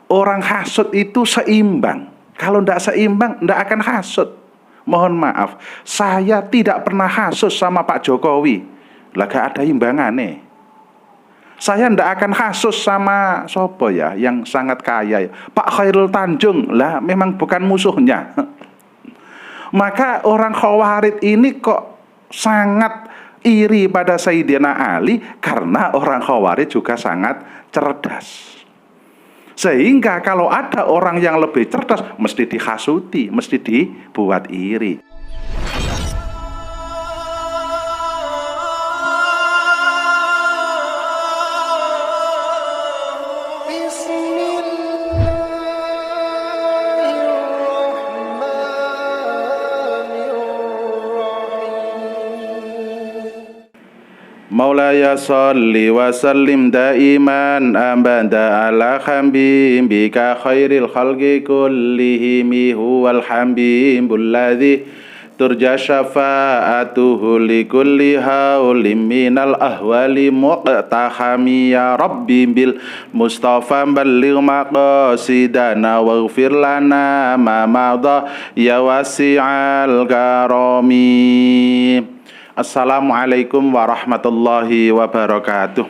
orang hasud itu seimbang. Kalau tidak seimbang, tidak akan hasud. Mohon maaf, saya tidak pernah hasud sama Pak Jokowi. Lah gak ada imbangannya. Saya tidak akan hasud sama sopo ya, yang sangat kaya ya. Pak Khairul Tanjung, lah memang bukan musuhnya. Maka orang Khawarid ini kok sangat iri pada Sayyidina Ali, karena orang Khawarid juga sangat cerdas. Sehingga kalau ada orang yang lebih cerdas, mesti dihasuti, mesti dibuat iri. Maulaya salli wa sallim daiman abada ala habibika khairil khalqi kullihim huwal habibul ladzi turja syafa'atuhu li kulli haulim minal ahwali muqtahami ya rabbi bil mustafa balligh maqasidana waghfir lana ma madha ya wasi'al karami. Assalamualaikum warahmatullahi wabarakatuh.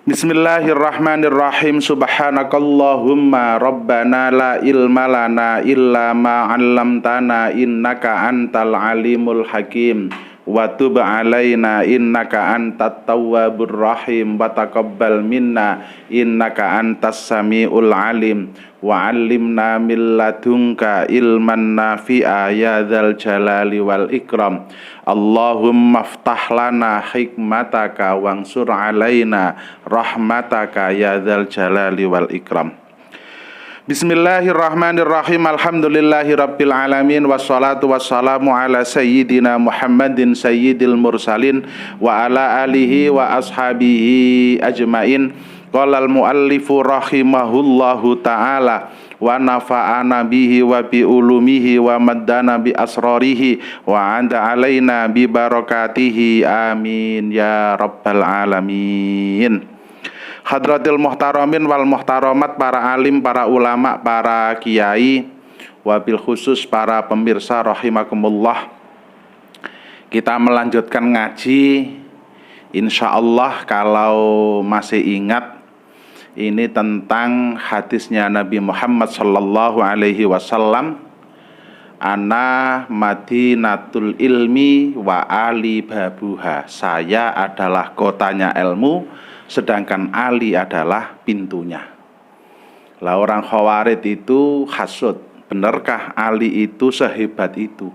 Bismillahirrahmanirrahim. Subhanakallahumma rabbana la ilma lana illa ma 'allamtana innaka antal alimul hakim wa tub 'alaina innaka antat tawwabur rahim wa taqabbal minna innaka antas samiul alim wa 'allimna min ladunka ilman nafi'a ya dzal jalali wal ikram. Allahumma ftah lana hikmataka wansur alaina rahmataka ya dzal jalali wal ikram. Bismillahirrahmanirrahim. Alhamdulillahi rabbil alamin. Wassalatu wassalamu ala sayyidina Muhammadin sayyidil mursalin wa ala alihi wa ashabihi ajmain. Qala al-muallifu rahimahullahu ta'ala wa nafa'ana bihi wa bi ulumihi wa maddana bi asrarihi wa anda alaina bi barakatihi amin ya rabbal alamin. Hadratil muhtaramin wal muhtaramat, para alim, para ulama, para kiai, wabil khusus para pemirsa rahimakumullah. Kita melanjutkan ngaji, insyaallah. Kalau masih ingat, ini tentang hadisnya Nabi Muhammad sallallahu alaihi wasallam, ana madinatul ilmi wa ali babuha. Saya adalah kotanya ilmu, sedangkan Ali adalah pintunya. Lah orang Khawarid itu hasud, benarkah Ali itu sehebat itu?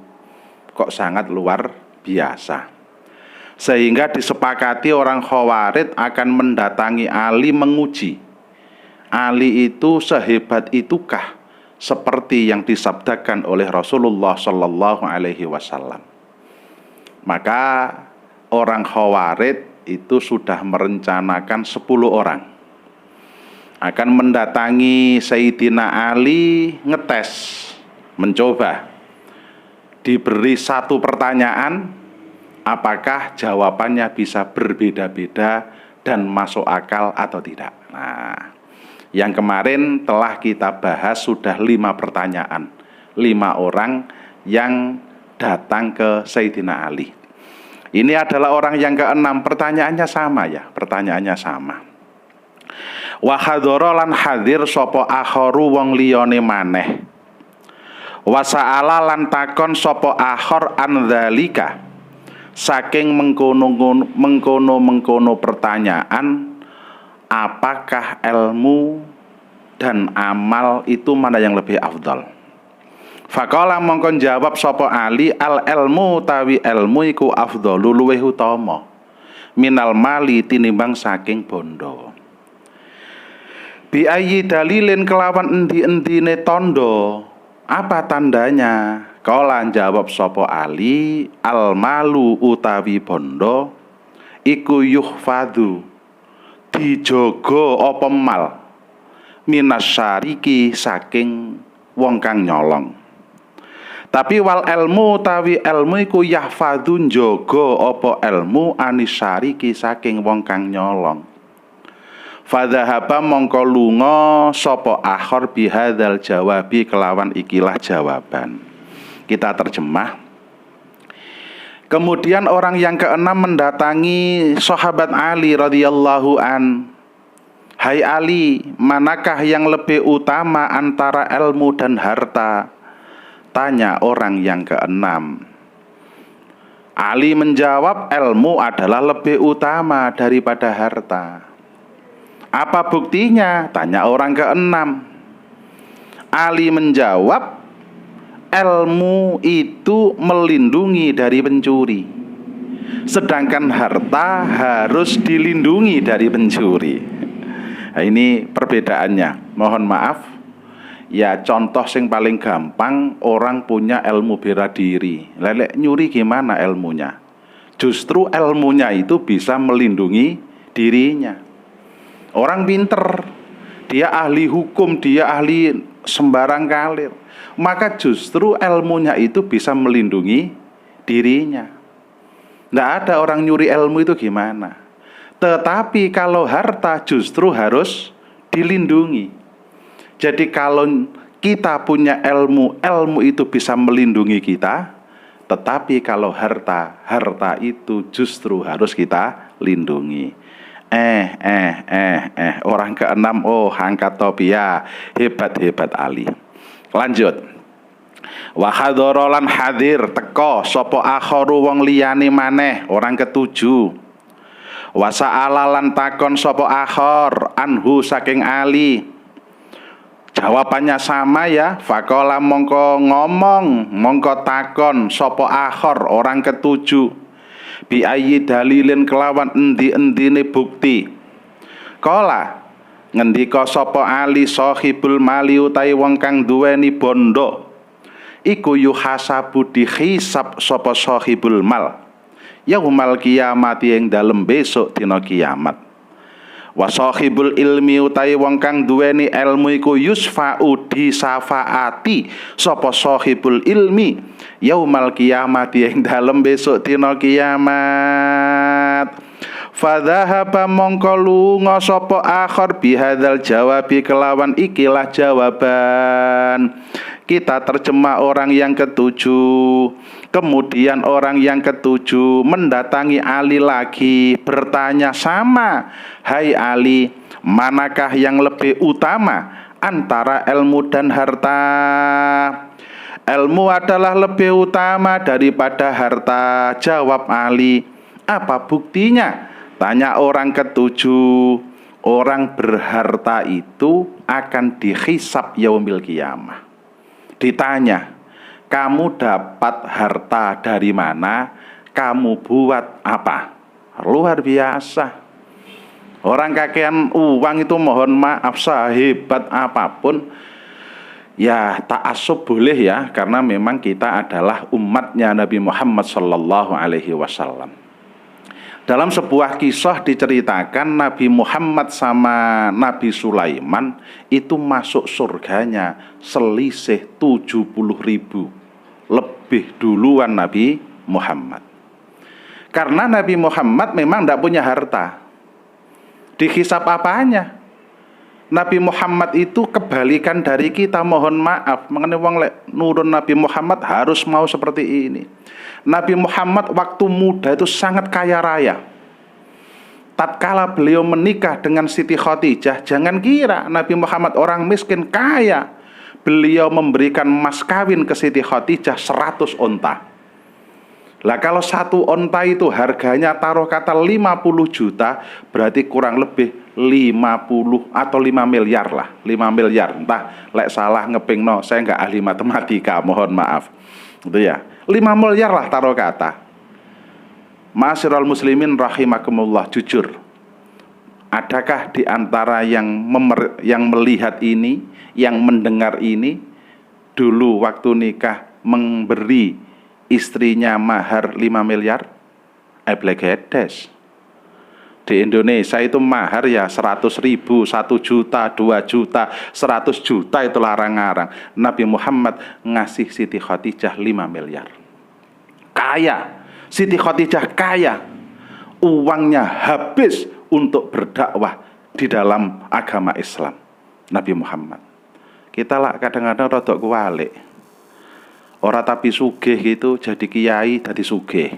Kok sangat luar biasa. Sehingga disepakati orang Khawarid akan mendatangi Ali menguji, Ali itu sehebat itukah seperti yang disabdakan oleh Rasulullah sallallahu alaihi wasallam. Maka orang Khawarid itu sudah merencanakan 10 orang akan mendatangi Sayyidina Ali, ngetes, mencoba. Diberi satu pertanyaan, apakah jawabannya bisa berbeda-beda dan masuk akal atau tidak. Nah, yang kemarin telah kita bahas sudah 5 pertanyaan, 5 orang yang datang ke Sayyidina Ali. Ini adalah orang yang ke-6. Pertanyaannya sama ya, pertanyaannya sama. Wa hadhara lan hadir sapa akharu wong liyane maneh. Wa sa'ala lan takon sapa akhar an dzalika, saking mengkono pertanyaan, apakah ilmu dan amal itu mana yang lebih afdal? Faqala mongkon jawab sapa Ali, al ilmu tawi ilmu iku afdalu luweh utama minal mali tinimbang saking bondo. Bi ayyi dalilin kelawan endi-endine tondo, apa tandanya? Kala jawab sapa Ali, al malu utawi bondo iku yuhfadhu, dijogo apa mal, minasyariki saking wong kang nyolong. Tapi wal ilmu tawi ilmu iku yahfadun jogo apa ilmu anisyariki saking wong kang nyolong. Fadhahaba mongko lunga sapa akhor bihadzal jawabi kelawan ikilah jawaban. Kita terjemah. Kemudian orang yang keenam mendatangi sahabat Ali radhiyallahu an. Hai Ali, manakah yang lebih utama antara ilmu dan harta? Tanya orang yang keenam. Ali menjawab, ilmu adalah lebih utama daripada harta. Apa buktinya? Tanya orang keenam. Ali menjawab, ilmu itu melindungi dari pencuri, sedangkan harta harus dilindungi dari pencuri. Nah, ini perbedaannya. Mohon maaf. Ya contoh yang paling gampang, orang punya ilmu bela diri. Lelek nyuri gimana ilmunya? Justru ilmunya itu bisa melindungi dirinya. Orang pinter, dia ahli hukum, dia ahli sembarang kalir, maka justru ilmunya itu bisa melindungi dirinya. Tidak ada orang nyuri ilmu itu gimana. Tetapi kalau harta justru harus dilindungi. Jadi kalau kita punya ilmu, ilmu itu bisa melindungi kita. Tetapi kalau harta itu justru harus kita lindungi. Orang keenam, angkat topi ya, hebat Ali. Lanjut. Wa hadorolan hadir teko sopo akhoru wong liyane maneh, orang ketujuh. Wa sa'alalan takon sopo akhor anhu saking Ali. Jawabannya sama ya. Fakola mongko takon sopo akhor orang ketujuh. Bi ayyi dalilin kelawan endi-endine bukti. Kala ngendika sapa Ali sahibul mali utahe wong kang duweni bondo iku yuhasabu dihisab sapa sahibul mal yaumal kiamat ing dalem besok dina kiamat. Wa sahibul ilmi utahe wong kang duweni ilmu iku yusfa'u disafaati sapa sahibul ilmi yaumal kiamat ing dalem besok dina kiamat. Fadhahaba mongko lunga sapa akhir bihadzal jawabi kelawan ikilah jawaban. Kita terjemah orang yang ketujuh. Kemudian orang yang ketujuh mendatangi Ali lagi, bertanya sama, hai Ali, manakah yang lebih utama antara ilmu dan harta? Ilmu adalah lebih utama daripada harta, jawab Ali. Apa buktinya? Tanya orang ketujuh. Orang berharta itu akan dihisab yaumil qiyamah. Ditanya, kamu dapat harta dari mana? Kamu buat apa? Luar biasa. Orang kakean uang itu mohon maaf sehebat apapun, ya ta'assub boleh ya, karena memang kita adalah umatnya Nabi Muhammad sallallahu alaihi wasallam. Dalam sebuah kisah diceritakan Nabi Muhammad sama Nabi Sulaiman itu masuk surganya selisih 70.000, lebih duluan Nabi Muhammad. Karena Nabi Muhammad memang tidak punya harta. Dihisab apanya? Nabi Muhammad itu kebalikan dari kita, mohon maaf. Mengenai wong nurun Nabi Muhammad harus mau seperti ini. Nabi Muhammad waktu muda itu sangat kaya raya. Tatkala beliau menikah dengan Siti Khadijah, jangan kira Nabi Muhammad orang miskin, kaya. Beliau memberikan mas kawin ke Siti Khadijah 100 onta. Lah kalau satu onta itu harganya taruh kata 50 juta, berarti kurang lebih 50 atau 5 miliar lah. 5 miliar, entah lek salah ngepingno, saya nggak ahli matematika, mohon maaf. Itu ya, 5 miliar lah taruh kata. Ma'asyiral muslimin rahimakumullah, jujur, adakah di antara yang melihat ini, yang mendengar ini, dulu waktu nikah memberi istrinya mahar 5 miliar? Eblegedes. Di Indonesia itu mahar ya 100.000, 1 juta, 2 juta, 100 juta itu larang-larang. Nabi Muhammad ngasih Siti Khadijah 5 miliar. Kaya. Siti Khadijah kaya. Uangnya habis untuk berdakwah di dalam agama Islam Nabi Muhammad. Kita lah kadang-kadang rodok kualik. Ora tapi sugih gitu jadi kiai dadi sugih.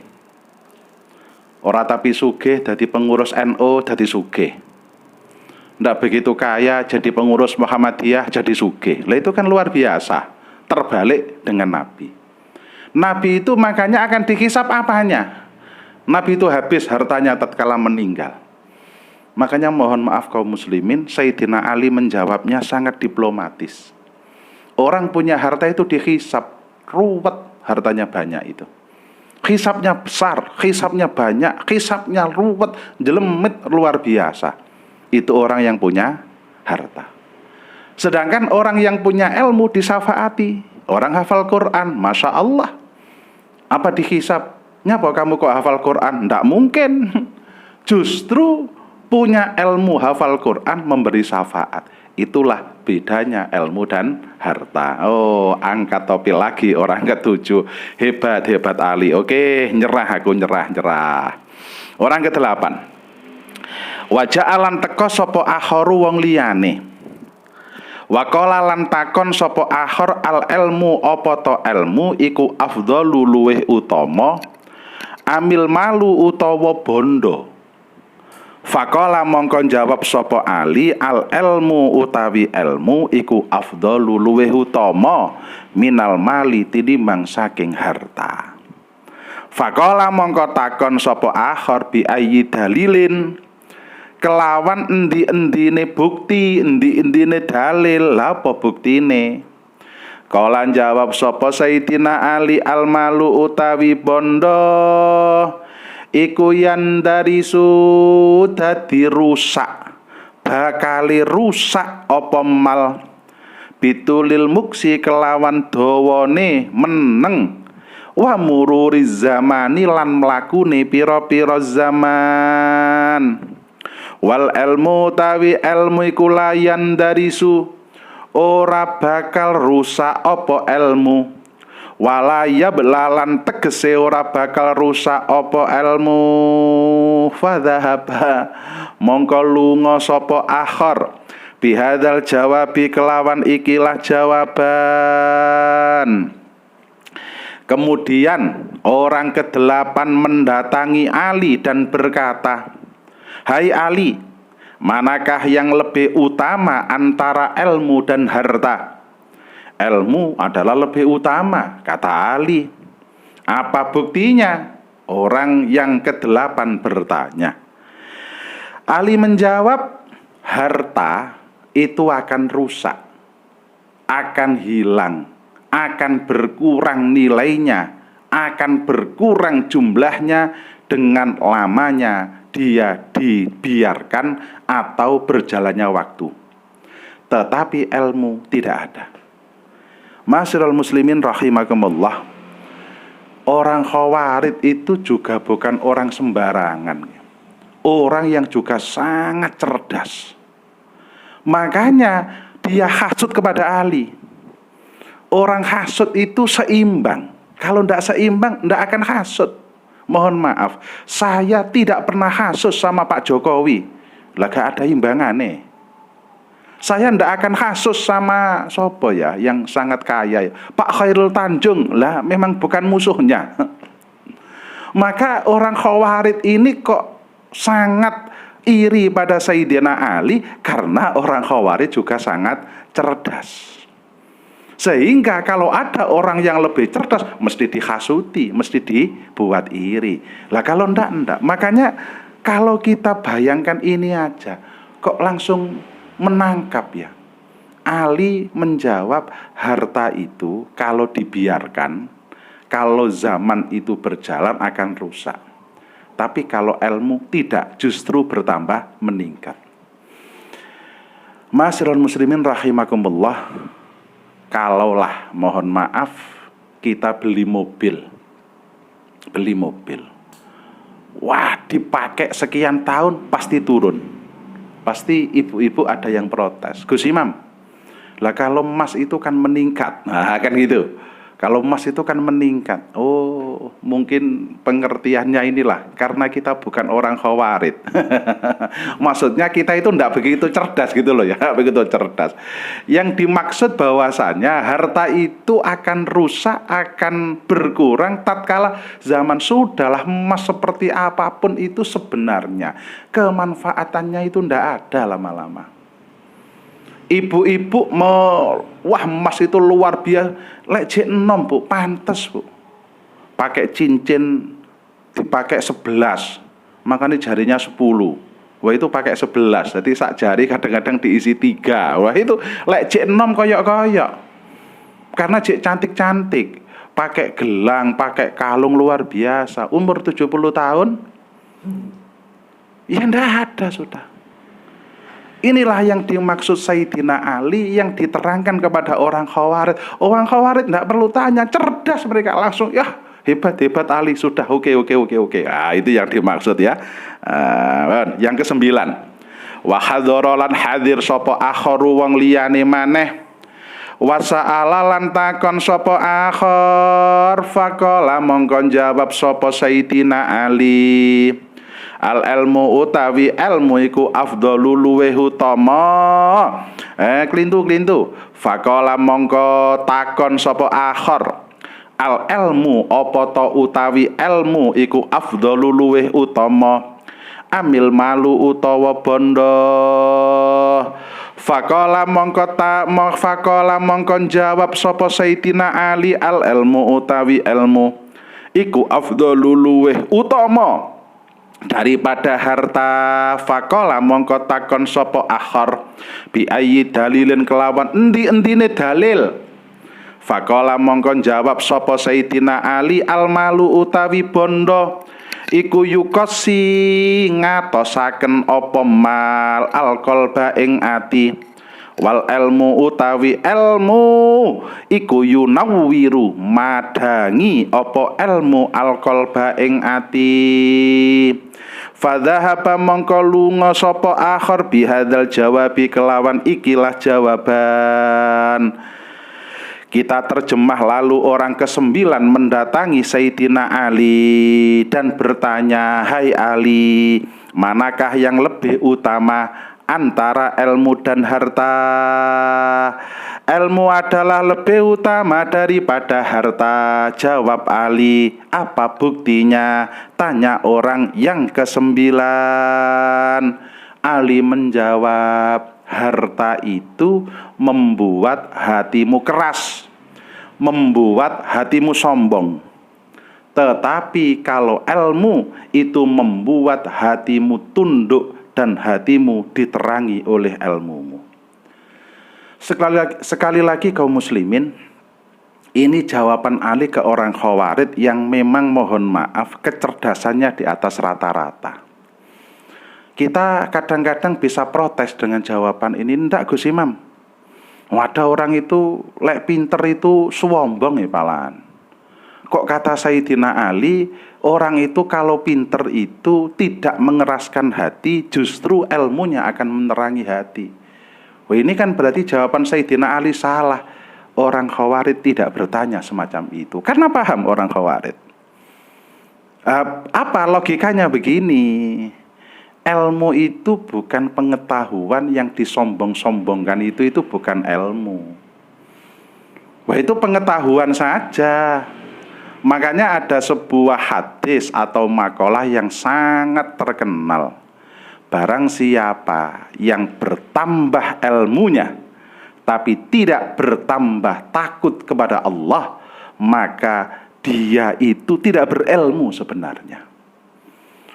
Ora tapi sugih jadi pengurus NU jadi sugih. Ndak begitu kaya jadi pengurus Muhammadiyah jadi sugih. Lah itu kan luar biasa. Terbalik dengan Nabi. Nabi itu makanya akan dihisap apanya. Nabi itu habis hartanya tatkala meninggal. Makanya mohon maaf kaum muslimin, Sayyidina Ali menjawabnya sangat diplomatis. Orang punya harta itu dihisap, ruwet hartanya banyak itu. Hisapnya besar, hisapnya banyak, hisapnya ruwet, jelemit luar biasa. Itu orang yang punya harta. Sedangkan orang yang punya ilmu disafaati. Orang hafal Quran, Masya Allah. Apa dihisapnya? Apa kamu kok hafal Quran? Tidak mungkin. Justru punya ilmu hafal Quran memberi syafaat. Itulah bedanya ilmu dan harta. Oh, angkat topi lagi orang ketujuh. Hebat Ali. Oke, nyerah aku, nyerah. Orang ke-8. Wajah alan teko sopo akhoru wong liyane. Waqala lan takon sopo akhor al ilmu opo to ilmu iku afdhalu luweh utama amil malu utawa bondo. Faqala mongkon jawab sopo Ali al ilmu utawi ilmu iku afdhalu luweh utama minal mali tinimbang saking harta. Faqala mongko takon sopo akhor bi ayyi dalilin kelawan endi-endine bukti, endi-endine dalil, apa buktine? Kala jawab sapa Sayyidina Ali almalu utawi bondo iku yan dari dadi rusak, bakali rusak apa mal bitulil muksi kelawan dawane meneng wa mururi zamani lan mlakune pira-pira zaman. Wal ilmu tawi ilmu iku layan darisu ora bakal rusak apa ilmu. Walaya belalan tegese ora bakal rusak apa ilmu. Fadhahaba mongko lunga sapa akhir bihadzal jawabi kelawan ikilah jawaban. Kemudian orang ke-8 mendatangi Ali dan berkata, "Hai Ali, manakah yang lebih utama antara ilmu dan harta?" "Ilmu adalah lebih utama," kata Ali. "Apa buktinya?" Orang yang ke-8 bertanya. Ali menjawab, "Harta itu akan rusak, akan hilang, akan berkurang nilainya, akan berkurang jumlahnya dengan lamanya dia dibiarkan atau berjalannya waktu. Tetapi ilmu tidak ada." Ma'asyiral muslimin rahimakumullah, orang Khawarij itu juga bukan orang sembarangan. Orang yang juga sangat cerdas. Makanya dia hasud kepada Ali. Orang hasud itu seimbang. Kalau tidak seimbang, tidak akan hasud. Mohon maaf, saya tidak pernah hasud sama Pak Jokowi. Lah gak ada imbangannya. Saya tidak akan hasud sama sopo ya yang sangat kaya, Pak Khairul Tanjung. Lah memang bukan musuhnya. Maka orang Khawarij ini kok sangat iri pada Sayyidina Ali karena orang Khawarij juga sangat cerdas. Sehingga kalau ada orang yang lebih cerdas mesti dihasuti, mesti dibuat iri. Lah kalau enggak. Makanya kalau kita bayangkan ini aja, kok langsung menangkap ya. Ali menjawab, harta itu kalau dibiarkan, kalau zaman itu berjalan akan rusak. Tapi kalau ilmu tidak, justru bertambah meningkat. Ma'asyiral muslimin rahimakumullah, kalaulah mohon maaf kita beli mobil, wah dipakai sekian tahun pasti turun, pasti ibu-ibu ada yang protes, "Gus Imam, lah kalau emas itu kan meningkat." Nah kan gitu. Kalau emas itu kan meningkat. Oh, mungkin pengertiannya inilah karena kita bukan orang khawarid. Maksudnya kita itu tidak begitu cerdas gitu loh ya, begitu cerdas. Yang dimaksud bahwasanya harta itu akan rusak, akan berkurang tatkala zaman sudahlah. Emas seperti apapun itu sebenarnya kemanfaatannya itu tidak ada lama-lama. Ibu-ibu wah emas itu luar biasa. Lek jek enom Bu, pantes Bu. Pakai cincin dipakai 11, makanya jarinya 10. Wah itu pakai 11, jadi sak jari kadang-kadang diisi 3. Wah itu lek jek enom koyok-koyok. Karena jek cantik-cantik. Pakai gelang, pakai kalung luar biasa. Umur 70 tahun ya ndak ada sudah. Inilah yang dimaksud Sayyidina Ali yang diterangkan kepada orang Khawarij. Orang Khawarij tidak perlu tanya, cerdas mereka langsung, ya hebat Ali, sudah oke. Nah, itu yang dimaksud ya. Yang ke-9. Wa hadzaralan hadir sapa akharu wong liyane maneh. Wa sa'ala lan takon sapa akhar faqala mongko jawab sapa Sayyidina Ali. Al ilmu utawi ilmu iku afdhalu luweh utama. Klintu. Faqala mongko takon sapa akhar. Al ilmu apa ta utawi ilmu iku afdhalu luweh utama. Amil malu utawa bondo. Faqala mongko jawab sapa Sayyidina Ali al ilmu utawi ilmu iku afdhalu luweh utama daripada harta. Faqala mongko takon sapa akhar bi ayyi dalilin kelawan endi-endine dalil. Faqala mongko jawab sapa Sayyidina Ali al malu utawi bondo iku yukosi ngatosaken apa mal al qalba ing ati. Wal ilmu utawi ilmu iku yunawwiru madangi apa ilmu al qalba ing ati. Fadhahaba mongko lunga sapa akhir bihadzal jawabi kelawan ikilah jawaban. Kita terjemah. Lalu orang ke-9 mendatangi Sayyidina Ali dan bertanya, "Hai Ali, manakah yang lebih utama antara ilmu dan harta?" "Ilmu adalah lebih utama daripada harta," jawab Ali. "Apa buktinya?" tanya orang yang ke-9. Ali menjawab, harta itu membuat hatimu keras, membuat hatimu sombong. Tetapi kalau ilmu itu membuat hatimu tunduk dan hatimu diterangi oleh ilmumu. Sekali lagi kaum muslimin, ini jawaban Ali ke orang Khawarij yang memang mohon maaf kecerdasannya di atas rata-rata. Kita kadang-kadang bisa protes dengan jawaban ini. Ndak Gus Imam, wadah orang itu lek pinter itu sombong ya palan. Kok kata Sayyidina Ali, orang itu kalau pinter itu tidak mengeraskan hati, justru ilmunya akan menerangi hati. Wah, ini kan berarti jawaban Sayyidina Ali salah. Orang Khawarij tidak bertanya semacam itu. Karena paham orang Khawarij. Apa logikanya begini? Ilmu itu bukan pengetahuan yang disombong-sombongkan, itu bukan ilmu. Wah, itu pengetahuan saja. Makanya ada sebuah hadis atau makalah yang sangat terkenal. Barang siapa yang bertambah ilmunya tapi tidak bertambah takut kepada Allah, maka dia itu tidak berilmu sebenarnya.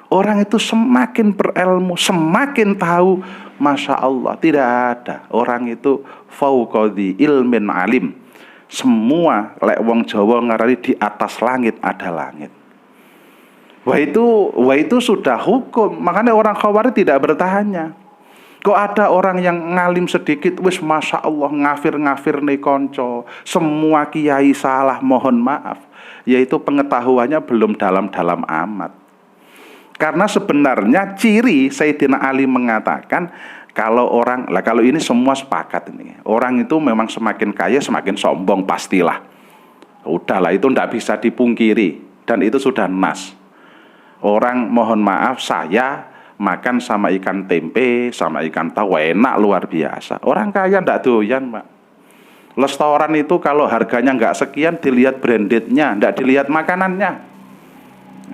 Orang itu semakin berilmu, semakin tahu, Masya Allah, tidak ada orang itu fauqadhi ilmin alim. Semua lek wong Jawa ngarani di atas langit ada langit. Wah itu sudah hukum. Makanya orang Khawarij tidak bertanya. Kok ada orang yang ngalim sedikit, wis Masya Allah ngafir nih konco, semua kiai salah, mohon maaf. Yaitu pengetahuannya belum dalam-dalam amat. Karena sebenarnya ciri Sayyidina Ali mengatakan, kalau ini semua sepakat ini, orang itu memang semakin kaya semakin sombong pastilah. Udahlah, itu tidak bisa dipungkiri dan itu sudah nas. Orang mohon maaf, saya makan sama ikan tempe, sama ikan tahu enak luar biasa. Orang kaya tidak doyan, Pak. Restoran itu kalau harganya nggak sekian dilihat brandednya, tidak dilihat makanannya.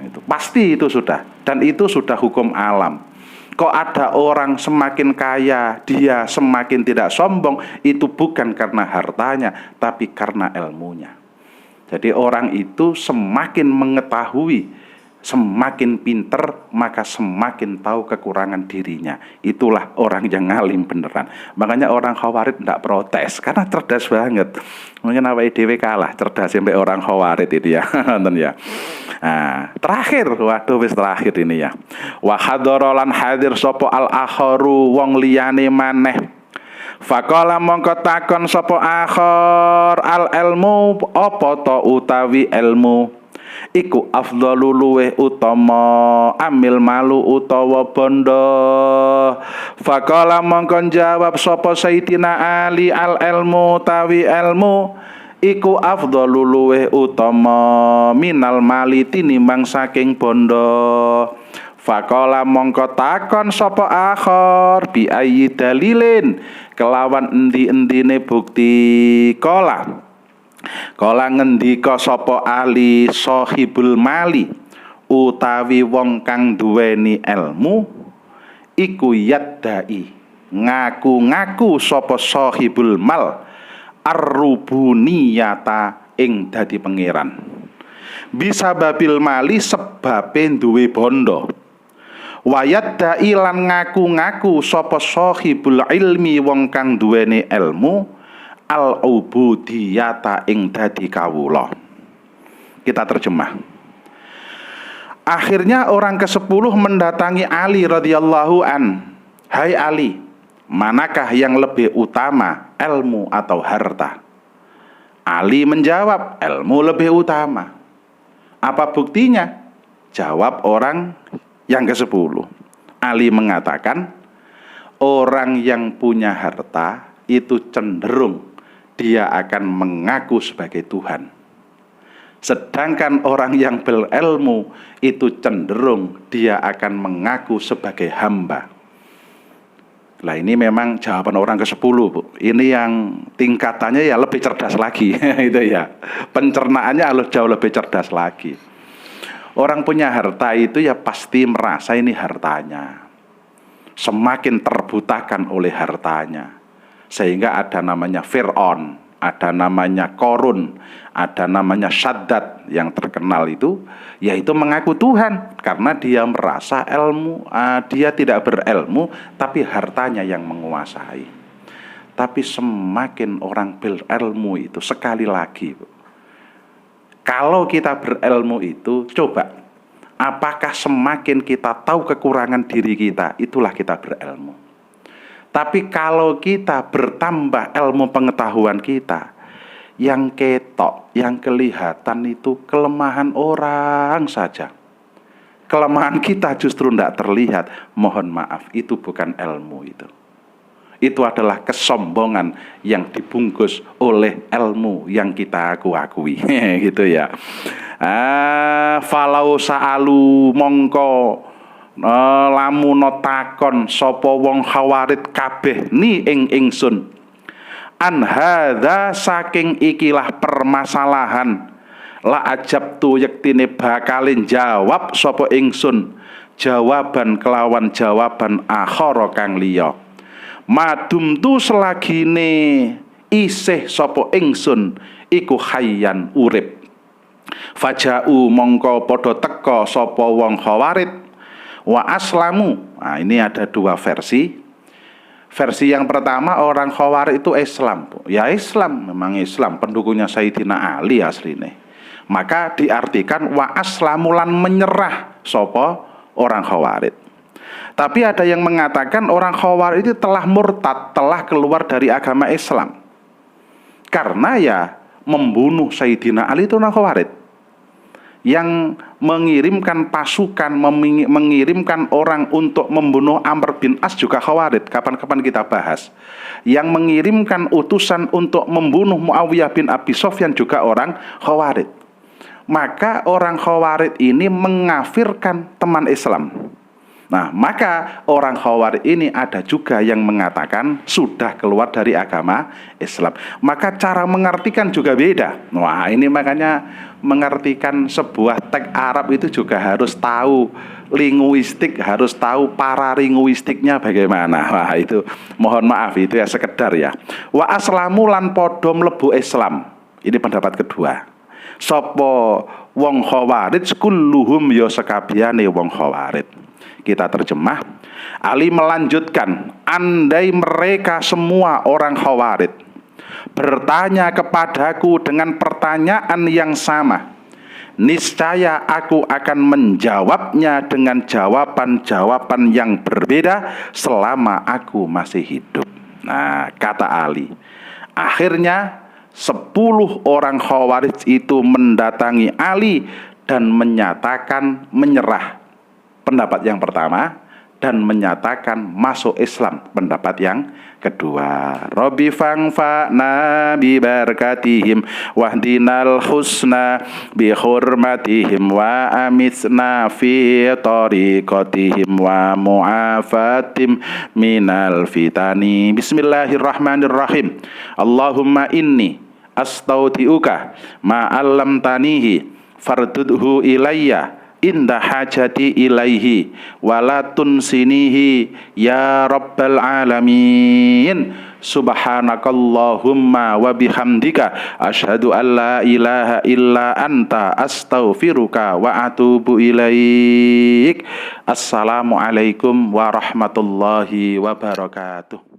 Itu pasti itu sudah, dan itu sudah hukum alam. Kok ada orang semakin kaya dia semakin tidak sombong, itu bukan karena hartanya tapi karena ilmunya. Jadi orang itu semakin mengetahui, semakin pinter, maka semakin tahu kekurangan dirinya. Itulah orang yang ngalim beneran. Makanya orang Khawarij tidak protes, karena cerdas banget. Mungkin awake dhewe kalah cerdas sampai orang Khawarij itu ya. Ya. Nah, terakhir, waduh wis terakhir ini ya. Wa hadaralan hadir sapa al akharu wong liyane maneh. Faqala mongko takon sapa akhar al ilmu apa ta utawi ilmu iku afdhalu luweh utama amil malu utawa bondo. Faqala mongko jawab sapa Sayyidina Ali al ilmu tawi ilmu iku afdhalu luweh utama minal mali tinimbang saking bondo. Faqala mongko takon sapa akhar bi ayyi dalilin kelawan endi-endine bukti. Kala ngendika sapa Ali sahibul mali utawi wong kang duweni ilmu iku yaddai ngaku-ngaku sapa sahibul mal ar-rubuniyata ing dadi pangeran. Bisa babil mali sebabe duwe bondo. Wayat dai lan ngaku-ngaku sapa sahibul ilmi wong kang duweni ilmu al ubudiyata ing dadi kawula. Kita terjemah. Akhirnya orang ke-10 mendatangi Ali radhiyallahu an. Hai Ali, manakah yang lebih utama, ilmu atau harta? Ali menjawab, ilmu lebih utama. Apa buktinya? Jawab orang yang ke-10. Ali mengatakan, orang yang punya harta itu cenderung dia akan mengaku sebagai Tuhan. Sedangkan orang yang berilmu itu cenderung dia akan mengaku sebagai hamba. Lah ini memang jawaban orang ke-10, Bu. Ini yang tingkatannya ya lebih cerdas lagi. Itu ya. Pencernaannya harus jauh lebih cerdas lagi. Orang punya harta itu ya pasti merasa ini hartanya. Semakin terbutakan oleh hartanya. Sehingga ada namanya Fir'aun, ada namanya Korun, ada namanya Syaddad yang terkenal itu, yaitu mengaku Tuhan. Karena dia merasa dia tidak berilmu, tapi hartanya yang menguasai. Tapi semakin orang berilmu itu, sekali lagi, Bu, kalau kita berilmu itu, coba, apakah semakin kita tahu kekurangan diri kita, itulah kita berilmu. Tapi kalau kita bertambah ilmu pengetahuan kita, yang ketok, yang kelihatan itu kelemahan orang saja. Kelemahan kita justru tidak terlihat. Mohon maaf, itu bukan ilmu itu. Itu adalah kesombongan yang dibungkus oleh ilmu yang kita akui gitu ya. Falau sa'alu mongko lamun takon sapa wong Khawarij kabeh ni ing ingsun an hadza saking ikilah permasalahan la ajabtu yektine bakalin jawab sapa ingsun jawaban kelawan jawaban akhara kang liya. Madum tu selagine isih sapa ingsun iku hayyan urip. Faja'u mongko padha teka sapa wong Khawarij wa aslamu. Nah, ini ada dua versi. Versi yang pertama, orang Khawarij itu Islam. Ya Islam, memang Islam, pendukungnya Sayyidina Ali asline. Maka diartikan wa aslamu lan menyerah sapa orang Khawarij. Tapi ada yang mengatakan orang Khawarij itu telah murtad, telah keluar dari agama Islam. Karena ya membunuh Sayyidina Ali itu orang Khawarij. yang mengirimkan pasukan, mengirimkan orang untuk membunuh Amr bin As juga Khawarij. Kapan-kapan kita bahas. Yang mengirimkan utusan untuk membunuh Muawiyah bin Abi Sufyan juga orang Khawarij. Maka orang Khawarij ini mengafirkan teman Islam. Nah, maka orang Khawarij ini ada juga yang mengatakan sudah keluar dari agama Islam. Maka cara mengartikan juga beda. Wah, ini makanya mengartikan sebuah teks Arab itu juga harus tahu linguistik, harus tahu paralinguistiknya bagaimana. Wah, itu mohon maaf, itu ya sekedar ya. Wa aslamu lan padha mlebu Islam. Ini pendapat kedua. Sopo wong Khawarij kulluhum ya sekabehane wong Khawarij. Kita terjemah, Ali melanjutkan, andai mereka semua orang Khawarij bertanya kepadaku dengan pertanyaan yang sama, niscaya aku akan menjawabnya dengan jawaban-jawaban yang berbeda selama aku masih hidup. Nah, kata Ali. Akhirnya 10 orang Khawarij itu mendatangi Ali dan menyatakan menyerah, pendapat yang pertama, dan menyatakan masuk Islam, pendapat yang kedua. Rabbi fangfa'na bi barakatihim wahdinal husna bi hurmatihim wa amitsna fi tariqatihim wa mu'afatim minal fitani. Bismillahirrahmanirrahim. Allahumma inni astaudiuka ma 'allamtanihi fardudhu ilayya inda hajati ilaihi walatun sinihi ya rabbal alamin. Subhanakallahumma wa bihamdika asyhadu an la ilaha illa anta astaghfiruka wa atubu ilaik. Assalamualaikum warahmatullahi wabarakatuh.